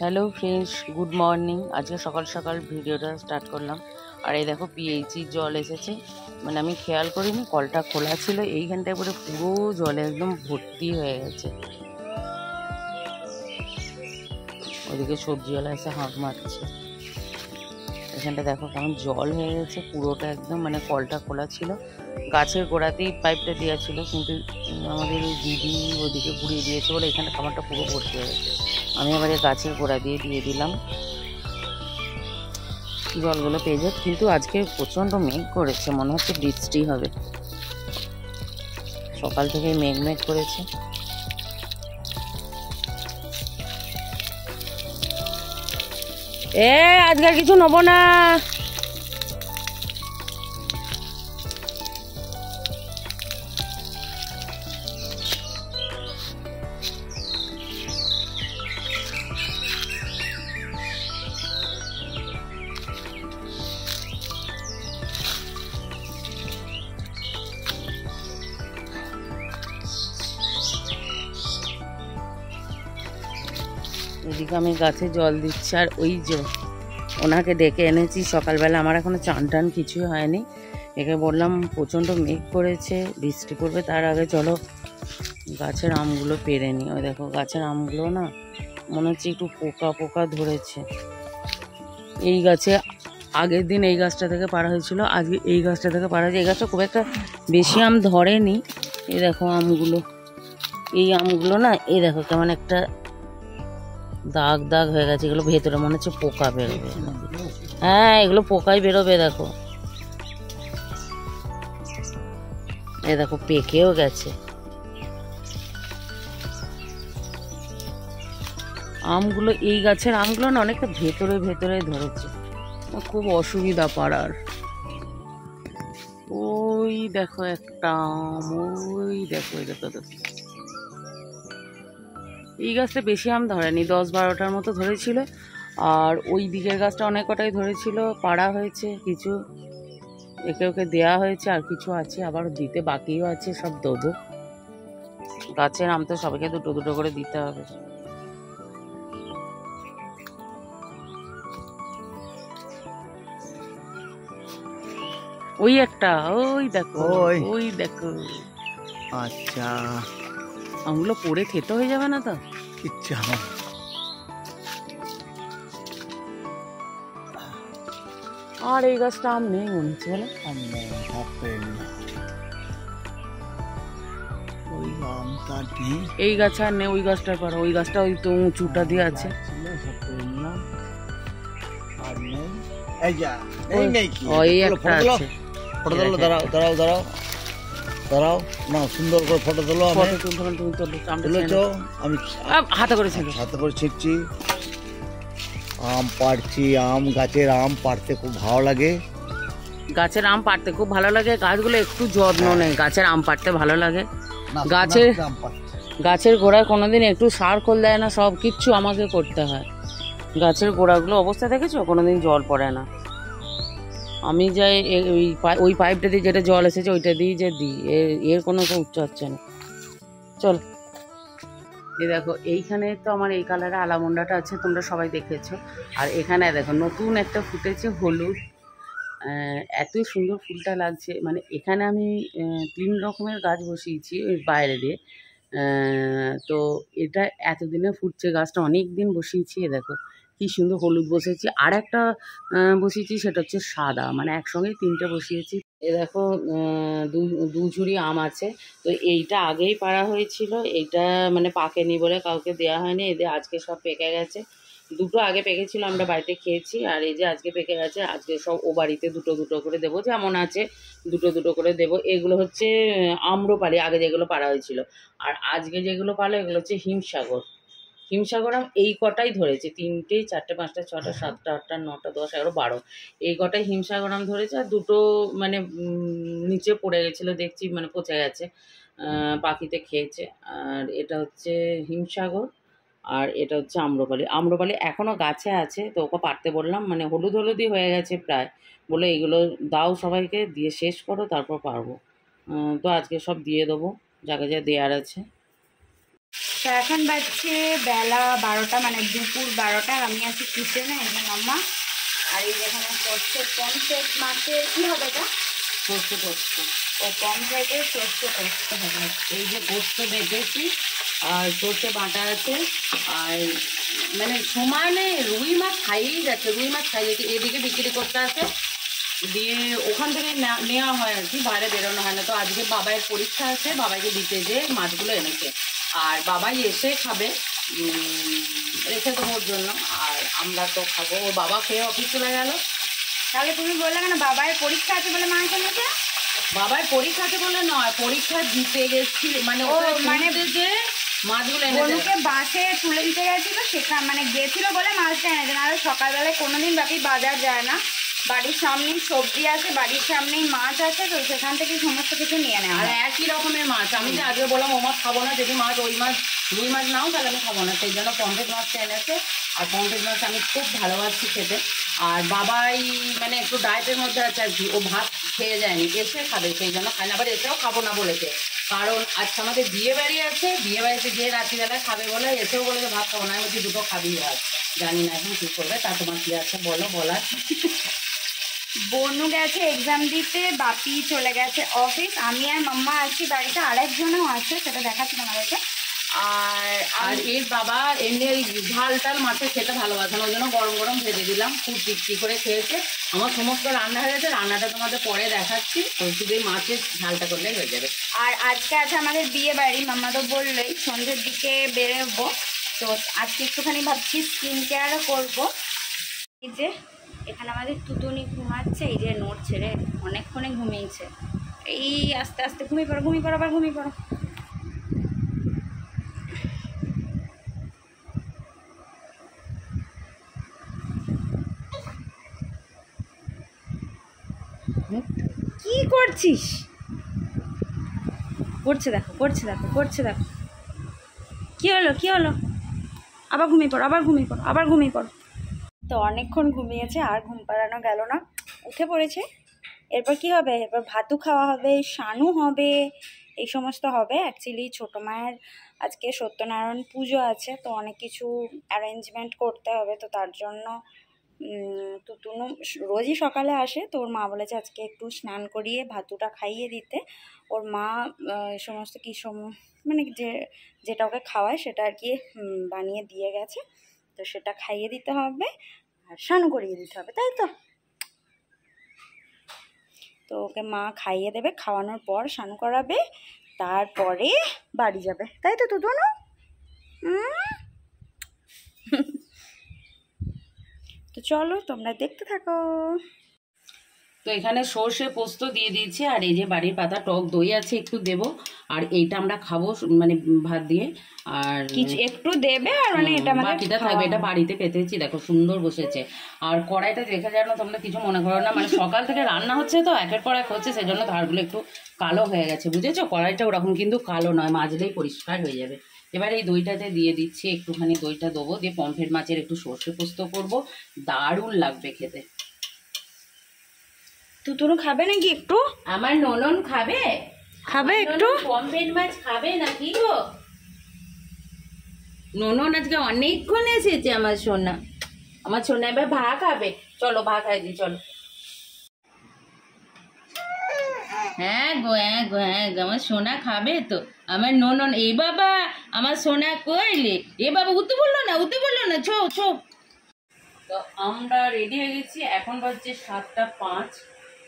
Hello friends, good morning. আজকে সকাল সকাল ভিডিওটা স্টার্ট করলাম। আর এই দেখো পিএইচির জল এসেছে, মানে আমি খেয়াল করিনি, কলটা খোলা ছিল। এইখানটায় পুরো জলে একদম ভর্তি হয়ে গেছে। ওদিকে সবজিওয়ালা এসে হাঁক মারছে। এখানটা দেখো কেমন জল হয়ে গেছে পুরোটা একদম, মানে কলটা খোলা ছিল, গাছের গোড়াতেই পাইপটা দেওয়া ছিল, কিন্তু আমাদের ওই দিদি ওদিকে ঘুরিয়ে দিয়েছে বলে এখানটা খাবারটা পুরো ভর্তি হয়ে গেছে। আমি আবার গাছের গোড়া দিয়ে দিলাম জলগুলো পেয়ে যাক। কিন্তু আজকে প্রচণ্ড মেঘ করেছে, মনে হচ্ছে বৃষ্টি হবে। সকাল থেকে মেঘ করেছে। আজকে আর কিছু নেবো না। এদিকে আমি গাছে জল দিচ্ছি, আর ওই যে ওনাকে ডেকে এনেছি সকালবেলা। আমার এখনো চান টান কিছুই হয়নি। একে বললাম প্রচণ্ড মেঘ করেছে, বৃষ্টি পড়বে, তার আগে চলো গাছের আমগুলো পেরে নি। ওই দেখো গাছের আমগুলো না মনে হচ্ছে একটু পোকা পোকা ধরেছে। এই গাছে আগের দিন এই গাছটা থেকে পাড়া হয়েছিল, আজকে এই গাছটা থেকে পাড়া হয়েছে। এই গাছটা খুব একটা বেশি আম ধরেনি। এই দেখো আমগুলো, এই আমগুলো না এই দেখো কেমন একটা দাগ দাগ হয়ে গেছে। এগুলো ভেতরে মনে হচ্ছে পোকা বেরোবে। হ্যাঁ, এগুলো পোকাই বেরোবে। দেখো এই দেখো পেকেও গেছে আমগুলো। এই গাছের আমগুলো না অনেকটা ভেতরে ভেতরে ধরেছে, খুব অসুবিধা পাড়ার। ওই দেখো একটা আম, ওই দেখো এই দেখো দেখো। এই গাছটা বেশি আম ধরেনি, 10-12টার মতো ধরেছিল। আর ওই দিকের গাছটা অনেক কটাই ধরেছিল, পাড়া হয়েছে কিছু, একে ওকে দেওয়া হয়েছে, আর কিছু আছে আবার দিতে বাকিও আছে, সব দেবো। গাছের আম তো সবাইকে দুটো দুটো করে দিতে হবে। ওই একটা, ওই দেখো ওই দেখো। আচ্ছা, আমগুলো পড়ে খেতে হয়ে যাবে না তো? ইচ্ছা আর এই গাছটা আম নেই মনে হচ্ছে, বলো? ওই আমটা নেই, এই গাছ আর নেই, ওই গাছটার পর ওই গাছটা ওই তো উঁচুটা দিয়ে আছে। আর নেই। এই যা নেই নেই কি ওই একটা আছে। ফটো তোলো, দাঁড়াও দাঁড়াও দাঁড়াও দাঁড়াও, না সুন্দর করে ফটো তোলো। ফটো তুলতে তুমি তুলেছো, আমি হাতে করে ছিল, হাতে করে ছিঁড়ছি। আম পাড়ছি, আম গাছের আম পাড়তে খুব ভালো লাগে। গাছের আম পাড়তে খুব ভালো লাগে। গাছগুলো একটু যত্ন নেই, গাছের আম পাড়তে ভালো লাগে। গাছের গোড়ায় কোনোদিন একটু সার খোল দেয় না, সব কিচ্ছু আমাকে করতে হয়। গাছের গোড়াগুলো অবস্থা দেখেছো, কোনোদিন জল পড়ে না। আমি যাই ওই পাইপটা দিয়ে যেটা জল এসেছে ওইটা দিয়ে যে দিই, এর কোনো উচ্চ হচ্ছে না। চল, এই দেখো এইখানে তো আমার এই কালারে আলামন্ডাটা আছে, তোমরা সবাই দেখেছো। আর এখানে দেখো নতুন একটা ফুটেছে হলুদ, এতই সুন্দর ফুলটা লাগছে। মানে এখানে আমি 3 রকমের গাছ বসিয়েছি ওই বাইরে দিয়ে। তো এটা এতদিনে ফুটছে, গাছটা অনেক দিন বসিয়েছি। দেখো কি সুন্দর হলুদ বসেছি, আর একটা বসিয়েছি সেটা হচ্ছে সাদা, মানে একসঙ্গেই 3টে বসিয়েছি। এ দেখো দু ঝুড়ি আম আছে। তো এইটা আগেই পাড়া হয়েছিল, এইটা মানে পাকেনি বলে কাউকে দেওয়া হয়নি। এদের আজকে সব পেকে গেছে। 2টো আগে পেকেছিল, আমরা বাড়িতে খেয়েছি। আর এই যে আজকে পেকে গেছে, আজকে সব ও বাড়িতে 2-2 করে দেবো, যেমন আছে 2-2 করে দেবো। এগুলো হচ্ছে আম্রপালি, আগে যেগুলো পাড়া হয়েছিল। আর আজকে যেগুলো পারলো এগুলো হচ্ছে হিমসাগর। হিমসাগর আম এই কটাই ধরেছে, 3টে 4টে 5টা 6টা 7টা 8টা 9টা 10 11 12, এই কটাই হিমসাগর আম ধরেছে। আর 2টো মানে নিচে পড়ে গেছিলো দেখছি, মানে পচে গেছে, পাখিতে খেয়েছে। আর এটা হচ্ছে হিমসাগর, আর এটা হচ্ছে আম্রপালি। আম্রপালি এখনও গাছে আছে, তো ওকে পারতে বললাম, মানে হলুদ হলুদই হয়ে গেছে প্রায়। বলে এগুলো দাও সবাইকে, দিয়ে শেষ করো তারপর পারবো। তো আজকে সব দিয়ে দেবো যাকে যা দেওয়ার আছে। তো এখন বাজছে বেলা 12টা, মানে দুপুর 12টা। আর আমি আছি কিচেনে, এই যে মাম্মা। আর এই যেখানে পমফ্রেট মাছের কী হবে এটা? সর্ষে পোস্ত। ও পমফ্রেটের সর্ষে পোস্ত হবে। এই যে পোস্ত বেটেছি আর সর্ষে বাটা আছে। আর মানে সমানে রুই মাছ খাইয়েই যাচ্ছে, রুই মাছ খাই যাচ্ছে। এদিকে বিক্রি করতে আসে, দিয়ে ওখান থেকে নেওয়া হয় আর কি, বাইরে বেরোনো হয় না। তো আজকে বাবাইয়ের পরীক্ষা আছে, বাবাইকে দিতে যে মাছগুলো এনেছে। আর বাবাই এসে খাবে, রেখে দেবো ওর জন্য। আর আমরা তো খাবো, ওর বাবা খেয়ে অফিস চলে গেল। তাহলে তুমি বললে কেন বাবার পরীক্ষা আছে বলে মাছ এনেছে? বাবার পরীক্ষা আছে বলে নয়, পরীক্ষা দিতে গেছি, মানে ও মানে যে মাছগুলো বনুকে বাসে তুলে দিতে গেছিল, সেখানে মানে গেছিল বলে মাছটা এনেছে। নাহলে সকালবেলায় কোনোদিন বাকি বাজার যায় না, বাড়ির সামনেই সবজি আছে, বাড়ির সামনেই মাছ আছে, তো সেখান থেকে সমস্ত কিছু নিয়ে নেয়। আর একই রকমের মাছ। আমি যে আজকে বললাম ও মাছ খাবো না, যদি মাছ ওই মাছ রুই মাছ নাও তাহলে আমি খাবো না, সেই জন্য পমফ্রেট মাছটা এনেছে। আর পমফ্রেট মাছ আমি খুব ভালোবাসি খেতে। আর বাবাই মানে একটু ডায়েটের মধ্যে আছে আর কি, ও ভাত খেয়ে যায়নি, এসে খাবে, সেই জন্য খায় না। আবার এসেও খাবো না বলেছে, কারণ আজকে আমাদের বিয়ে বাড়ি আছে, বিয়ে বাড়িতে গিয়ে রাত্রিবেলা খাবে বলে এসেও বলেছে ভাত খাবো না। আমি বলছি দুটো খাবি ভাত, জানি না এখন কী করবে। তা তোমার কী আছে বলো বলার? বনু গেছে এক্সাম দিতে, বাপি চলে গেছে অফিস, আমি আর মাম্মা আছি বাড়িতে, আর একজনও আছে, সেটা দেখাচ্ছি তোমাদেরকে। আর এর বাবা এমনি ওই ঝাল টাল মাছে খেতে ভালোবাসে না, ওই জন্য গরম গরম ভেজে দিলাম, খুব তৃপ্তি করে খেয়েছে। আমার সমস্ত রান্না হয়ে গেছে, রান্নাটা তোমাদের পরে দেখাচ্ছি, শুধু এই মাছের ঝালটা করলেই হয়ে যাবে। আর আজকে আছে আমাদের বিয়ে বাড়ি, মাম্মা তো বললেই সন্ধ্যের দিকে বেরোবো, তো আজকে একটুখানি ভাবছি স্কিন কেয়ারও করবো। এই যে এখানে আমাদের তুতুনি ঘুমাচ্ছে, এই যে নোট ছেড়ে অনেকক্ষণে ঘুমিয়েছে। এই আস্তে আস্তে ঘুমিয়ে পড়ো, ঘুমিয়ে পড়ো, আবার ঘুমিয়ে পড়ো। কি করছিস? করছে দেখো, করছে দেখো, করছে দেখো। কি হলো, কি হলো? আবার ঘুমিয়ে পড়ো, আবার ঘুমিয়ে পড়ো, আবার ঘুমিয়ে পড়ো। তো অনেকক্ষণ ঘুমিয়েছে, আর ঘুম পাড়ানো গেল না, উঠে পড়েছে। এরপর কি হবে? এরপর ভাতু খাওয়া হবে, শানু হবে, এই সমস্ত হবে। অ্যাকচুয়ালি ছোটো মায়ের আজকে সত্যনারায়ণ পুজো আছে, তো অনেক কিছু অ্যারেঞ্জমেন্ট করতে হবে। তো তার জন্য তুতুনু রোজই সকালে আসে, তো ওর মা বলেছে আজকে একটু স্নান করিয়ে ভাতুটা খাইয়ে দিতে। ওর মা সমস্ত কি মানে যেটা ওকে খাওয়ায় সেটা আর কি বানিয়ে দিয়ে গেছে, তো সেটা খাইয়ে দিতে হবে আর স্নান করিয়ে দিতে হবে, তাই তো? তো ওকে মা খাইয়ে দেবে, খাওয়ানোর পর স্নান করাবে, তারপরে বাড়ি যাবে, তাই তো তুতুনু? তো চলো তোমরা দেখতে থাকো। তো এখানে সর্ষে পোস্ত দিয়ে দিয়েছি, আর এই যে বাড়ির পাতা টক দই আছে একটু দেবো, আর এইটা আমরা খাবো মানে ভাত দিয়ে। আর কিছু একটু দেবে, আর মানে এটা বাকিটা থাকবে, এটা বাড়িতে পেতেছি, দেখো সুন্দর বসেছে। আর কড়াইটা দেখে যাও না তোমরা, কিছু মনে করো না, মানে সকাল থেকে রান্না হচ্ছে তো একের পর এক হচ্ছে, সেই জন্য ধারগুলো একটু কালো হয়ে গেছে, বুঝেছো? কড়াইটা ওরকম কিন্তু কালো নয়, মাজলেই পরিষ্কার হয়ে যাবে। এবার এই দইটাতে দিয়ে দিচ্ছি, একটুখানি দইটা দেবো, দিয়ে পমফ্রেট মাছের একটু সর্ষে পোস্ত করবো, দারুণ লাগবে খেতে। তুতুনু খাবে নাকি একটু? আমার ননন খাবে, খাবে একটু? পমফ্রেট মাছ খাবে নাকি গো? ননন আজকে অনেকক্ষণ এসেছে আমার সোনা, আমার সোনা এবার ভা খাবে। চলো ভা খাই দি, চলো। হ্যাঁ গো, হ্যাঁ গো, হ্যাঁ গো, আমার সোনা খাবে তো আমার ননন। এই বাবা আমার সোনা কইলে, এ বাবা উঠতে বললো না, উঠতে বললো না, ছো ছো। তো আমরা রেডি হয়ে গেছি, এখন বাজছে 7:05,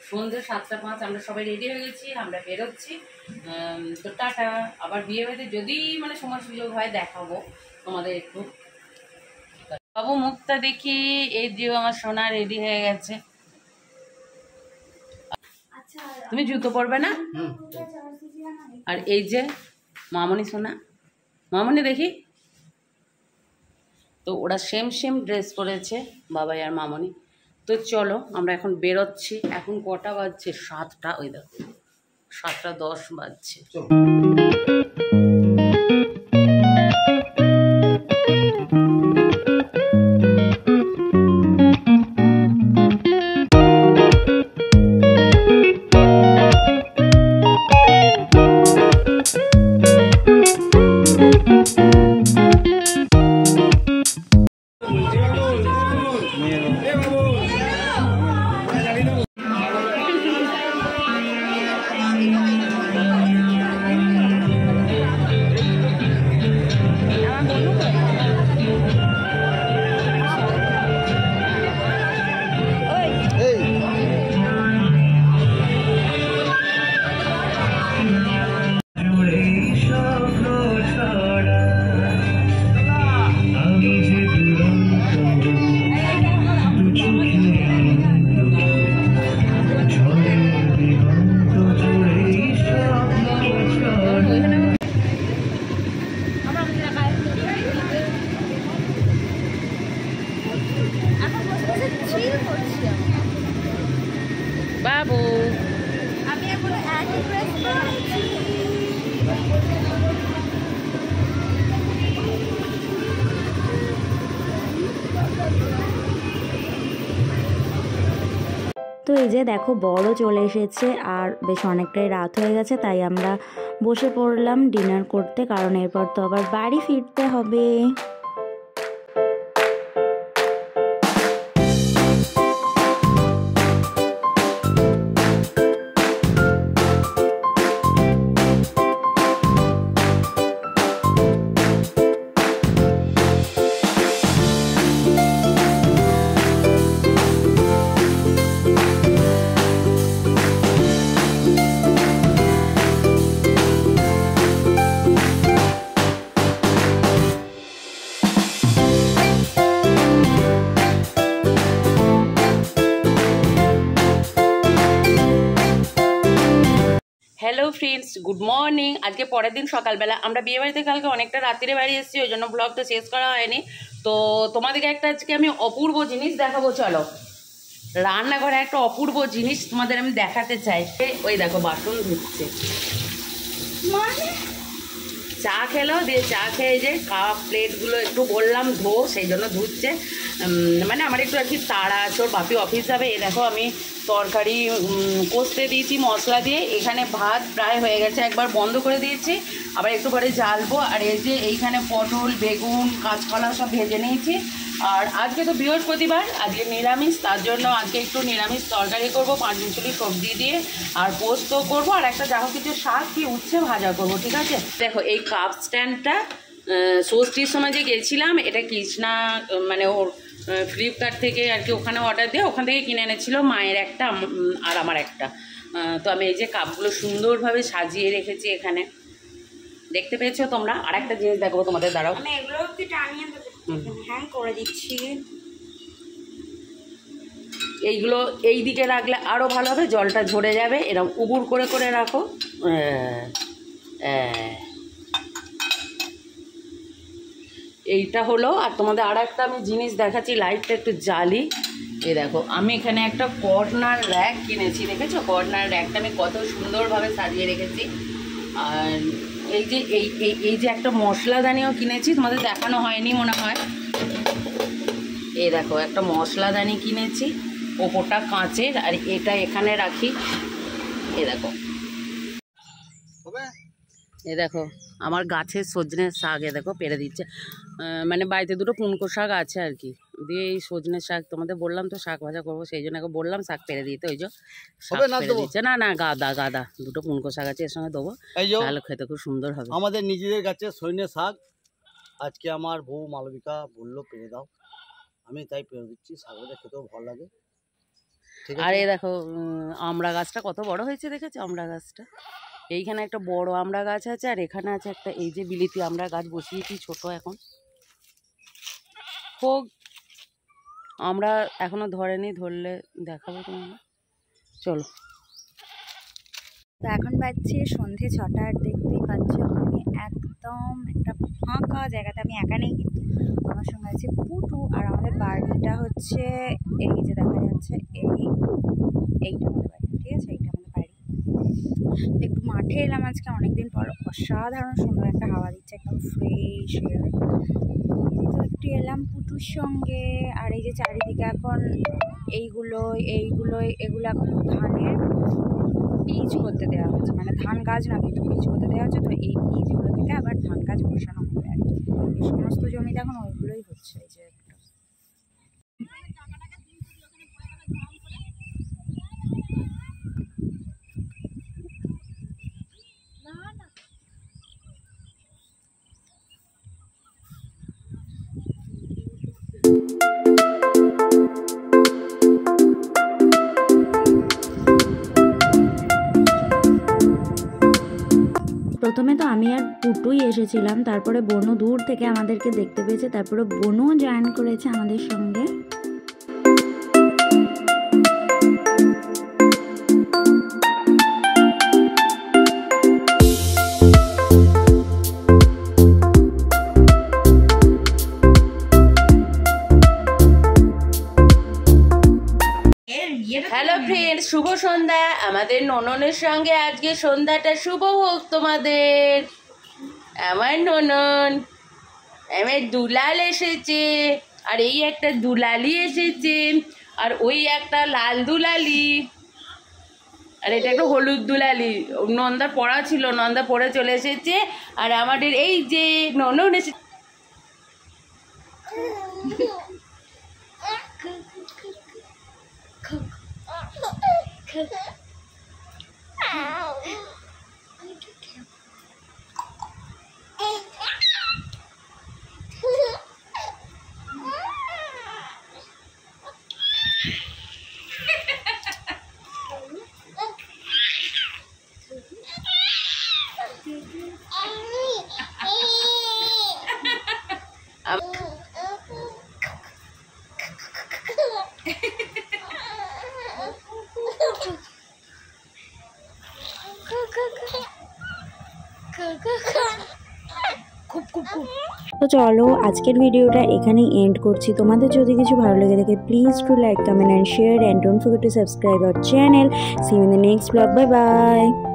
সন্ধ্যে 7:05, আমরা সবাই রেডি হয়ে গেছি, আমরা বেরোচ্ছি। তো টাটা। আবার বিয়ে বাড়িতে যদি মানে সময় সুযোগ হয় দেখাবো তোমাদের একটু। বাবু মুখটা দেখি, এই যে আমার সোনা রেডি হয়ে গেছে। তুমি জুতো পরবে না? আর এই যে মামনি সোনা, মামনি দেখি। তো ওরা সেম সেম ড্রেস পরেছে, বাবাই আর মামনি। তো চলো আমরা এখন বেরোচ্ছি। এখন কটা বাজছে? 7টা, ওই দেখো 7:10 বাজছে। এই যে দেখো বড় চলে এসেছে আর বেশ অনেকটাই রাত হয়ে গেছে, তাই আমরা বসে পড়লাম ডিনার করতে, কারণ এরপর তো আবার বাড়ি ফিরতে হবে। Hello friends, good morning. আজকে পরের দিন সকালবেলা আমরা বিয়ে বাড়িতে কালকে অনেকটা রাত্রিরে বাড়ি এসেছি, ওই জন্য ব্লগটা শেষ করা হয়নি। তো তোমাদেরকে একটা আজকে আমি অপূর্ব জিনিস দেখাবো, চলো। রান্নাঘরে একটা অপূর্ব জিনিস তোমাদের আমি দেখাতে চাই। ওই দেখো বাসন ধুচ্ছে, চা খেলো, দিয়ে চা খেয়ে যে কাপ প্লেটগুলো একটু বললাম ধো, সেই জন্য ধুচ্ছে। মানে আমার একটু আর কি তাড়া আছে, ওর বাপি অফিস যাবে। এই দেখো আমি তরকারি কষতে দিয়েছি মশলা দিয়ে, এখানে ভাত প্রায় হয়ে গেছে, একবার বন্ধ করে দিয়েছি, আবার একটু পরে জ্বালবো। আর এই যে এইখানে পটল বেগুন কাঁচকলা সব ভেজে নিয়েছি। আর আজকে তো বৃহস্পতিবার, আজকে নিরামিষ, তার জন্য আজকে একটু নিরামিষ তরকারি করবো, 5 মিনিট সবজি দিয়ে, আর পোস্ত করবো, আর একটা যা হোক কিছু শাক কি উচ্ছে ভাজা করবো, ঠিক আছে। দেখো এই কাপ স্ট্যান্ডটা ষষ্ঠীর সময় যে গেছিলাম, এটা কৃষ্ণা মানে ওর ফ্লিপকার্ট থেকে আর কি ওখানে অর্ডার দিয়ে ওখান থেকে কিনে এনেছিল, মায়ের একটা আর আমার একটা। তো আমি এই যে কাপগুলো সুন্দরভাবে সাজিয়ে রেখেছি এখানে, দেখতে পেয়েছো তোমরা। আর একটা জিনিস দেখবো তোমাদের, দাঁড়াও, আমি এগুলো কি টানিয়ে হ্যাং করে দিচ্ছি। এইগুলো এই দিকে রাখলে আরও ভালো হবে, জলটা ঝরে যাবে, এরকম উবুর করে করে রাখো। এইটা হলো। আর তোমাদের আর একটা আমি জিনিস দেখাচ্ছি, লাইটটা একটু জ্বালি। এই দেখো আমি এখানে একটা কর্নার র্যাক কিনেছি, দেখেছো? কর্নার র্যাকটা আমি কত সুন্দরভাবে সাজিয়ে রেখেছি। আর এই যে এই যে একটা মশলাদানিও কিনেছি, তোমাদের দেখানো হয়নি মনে হয়। এই দেখো একটা মশলাদানি কিনেছি, ওপরটা কাঁচের, আর এটা এখানে রাখি। এই দেখো, এই দেখো আমার গাছের সজনের শাক, এ দেখো পেরে দিচ্ছে। মানে বাড়িতে দুটো পুনকো শাক আছে আর কি, দিয়ে এই সজনের শাক তোমাদের বললাম তো শাক ভাজা করবো, সেই জন্য বললাম শাক পেরে দিতে। ওই যে শাক পেরে দিচ্ছে। না না, গাদা দুটো পুনকো শাক আছে, এর সঙ্গে দেবো, তাহলে খেতে খুব সুন্দর হবে। আমাদের নিজেদের গাছে সজনে শাক, আজকে আমার বউ মালবিকা বললো পেরে দাও, আমি তাই পেরে দিচ্ছি। শাকটা খেতেও ভালো লাগে। আর এই দেখো আমড়া গাছটা কত বড় হয়েছে, দেখেছো আমড়া গাছটা? এইখানে একটা বড় আমড়া গাছ আছে, আর এখানে আছে একটা এই যে বিলিতি আমড়া গাছ বসিয়েছি, ছোট এখন হোক। আমরা এখনো ধরেনি, ধরলে দেখাবো তোমাকে, চলো। তো এখন বাজছে সন্ধে 6টা, আর দেখতেই পাচ্ছ আমি একদম একটা ফাঁকা জায়গাতে, আমি একা নেই কিন্তু আমার সঙ্গে আছে পুটু। আর আমাদের বাড়িটা হচ্ছে এই যে দেখা যাচ্ছে, এইটা আমাদের বাড়ি, ঠিক আছে, এইটা আমাদের বাড়ি। তো একটু মাঠে এলাম আজকে অনেকদিন পর, অসাধারণ সুন্দর একটা হাওয়া দিচ্ছে, একদম ফ্রেশ এয়ার। তো একটু এলাম পুটুর সঙ্গে। আর এই যে চারিদিকে এখন এগুলো এখন ধানের বীজ করতে দেওয়া হচ্ছে, মানে ধান গাছ না কিন্তু বীজ করতে দেওয়া হচ্ছে। তো এই বীজগুলো থেকে আবার ধান গাছ বসানো হবে আর কি। এই সমস্ত জমিতে এখন ওইগুলোই হচ্ছে। এই যে একটা প্রথমে তো আমি আর পুটুই এসেছিলাম, তারপরে বনু দূর থেকে আমাদেরকে দেখতে পেয়েছে, তারপরে বনু জয়েন করেছে আমাদের সঙ্গে। হ্যালো ফ্রেন্ডস, শুভ সন্ধ্যা। আমাদের নননের সঙ্গে আজকে সন্ধ্যাটা শুভ হোক তোমাদের। আমার ননন, আমার দুলাল এসেছে, আর এই একটা দুলালি এসেছে। আর ওই একটা লাল দুলালি, আর এটা একটা হলুদ দুলালি। নন্দার পড়া ছিল, নন্দা পড়ে চলে এসেছে। আর আমাদের এই যে ননন এসে তো চলো আজকের ভিডিওটা এখানেই এন্ড করছি। তোমাদের যদি কিছু ভালো লেগে থাকে please to like, comment and share, and don't forget to subscribe our channel. See you in the next blog. Bye by.